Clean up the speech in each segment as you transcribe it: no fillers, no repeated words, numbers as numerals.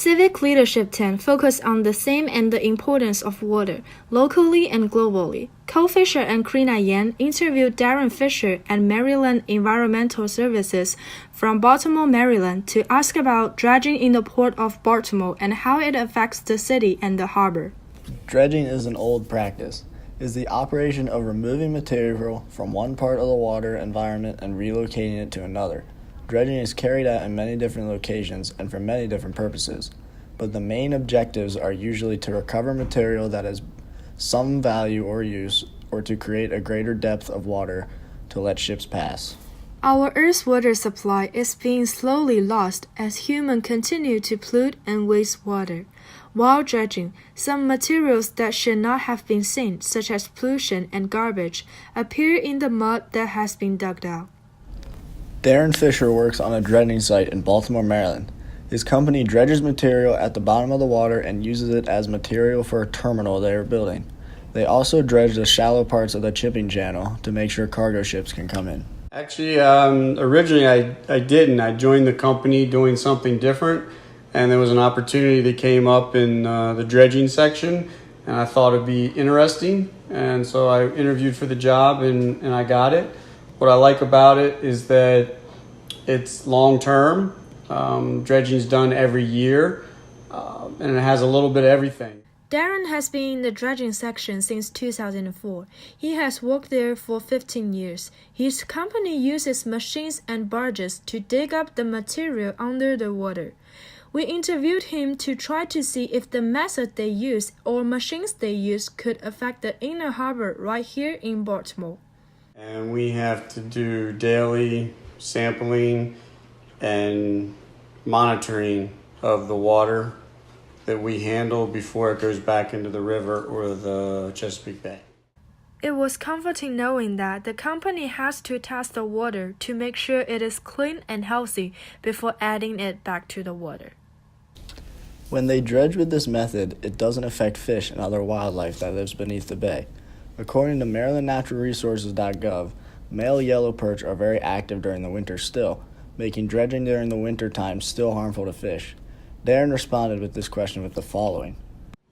Civic Leadership 10 focused on the theme and the importance of water, locally and globally. Cole Fisher and Karina Yan interviewed Darren Fisher at Maryland Environmental Services from Baltimore, Maryland, to ask about dredging in the port of Baltimore and how it affects the city and the harbor. Dredging is an old practice. It is the operation of removing material from one part of the water environment and relocating it to another. Dredging is carried out in many different locations and for many different purposes, but the main objectives are usually to recover material that has some value or use, or to create a greater depth of water to let ships pass. Our Earth's water supply is being slowly lost as humans continue to pollute and waste water. While dredging, some materials that should not have been seen, such as pollution and garbage, appear in the mud that has been dug out. Darren Fisher works on a dredging site in Baltimore, Maryland. His company dredges material at the bottom of the water and uses it as material for a terminal they are building. They also dredge the shallow parts of the shipping channel to make sure cargo ships can come in. Actually, originally I didn't. I joined the company doing something different, and there was an opportunity that came up in the dredging section, and I thought it'd be interesting, and so I interviewed for the job and I got it. What I like about it is that it's long-term. Dredging is done every year, and it has a little bit of everything. Darren has been in the dredging section since 2004. He has worked there for 15 years. His company uses machines and barges to dig up the material under the water. We interviewed him to try to see if the method they use or machines they use could affect the inner harbor right here in Baltimore. And we have to do daily sampling and monitoring of the water that we handle before it goes back into the river or the Chesapeake Bay. It was comforting knowing that the company has to test the water to make sure it is clean and healthy before adding it back to the water. When they dredge with this method, it doesn't affect fish and other wildlife that lives beneath the bay. According to MarylandNaturalResources.gov, male yellow perch are very active during the winter still, making dredging during the winter time still harmful to fish. Darren responded with this question with the following.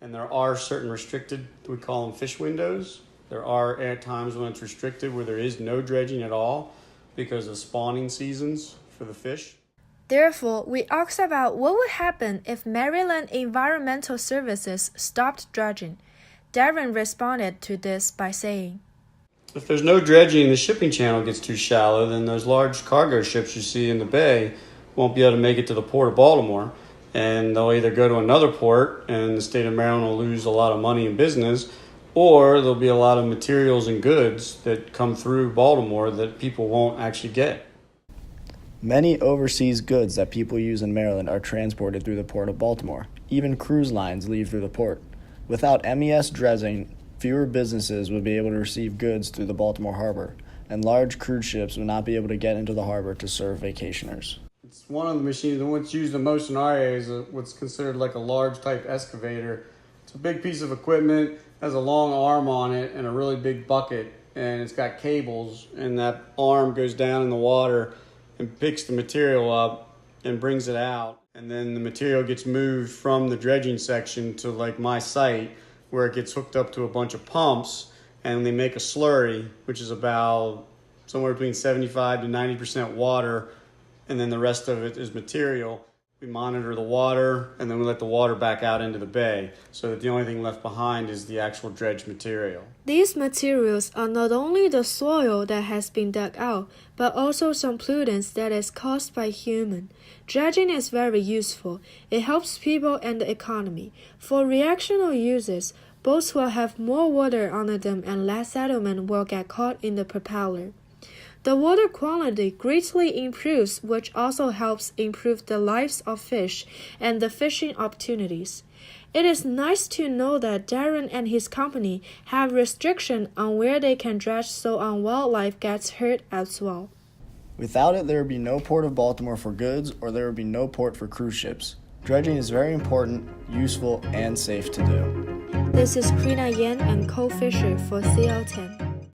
And there are certain restricted, we call them fish windows. There are at times when it's restricted where there is no dredging at all because of spawning seasons for the fish. Therefore, we asked about what would happen if Maryland Environmental Services stopped dredging. Darren responded to this by saying, If there's no dredging and the shipping channel gets too shallow, then those large cargo ships you see in the bay won't be able to make it to the port of Baltimore, and they'll either go to another port and the state of Maryland will lose a lot of money in business, or there'll be a lot of materials and goods that come through Baltimore that people won't actually get. Many overseas goods that people use in Maryland are transported through the port of Baltimore. Even cruise lines leave through the port. Without MES dredging, fewer businesses would be able to receive goods through the Baltimore harbor, and large cruise ships would not be able to get into the harbor to serve vacationers. It's one of the machines, the one that's used the most in our area is what's considered like a large type excavator. It's a big piece of equipment, has a long arm on it and a really big bucket, and it's got cables, and that arm goes down in the water and picks the material up and brings it out. And then the material gets moved from the dredging section to like my site where it gets hooked up to a bunch of pumps and they make a slurry, which is about somewhere between 75 to 90% water, and then the rest of it is material. We monitor the water and then we let the water back out into the bay so that the only thing left behind is the actual dredged material. These materials are not only the soil that has been dug out, but also some pollutants that is caused by human. Dredging is very useful. It helps people and the economy. For recreational uses, boats will have more water under them and less sediment will get caught in the propeller. The water quality greatly improves, which also helps improve the lives of fish and the fishing opportunities. It is nice to know that Darren and his company have restrictions on where they can dredge so our wildlife gets hurt as well. Without it, there would be no port of Baltimore for goods, or there would be no port for cruise ships. Dredging is very important, useful, and safe to do. This is Karina Yan and Cole Fisher for CL10.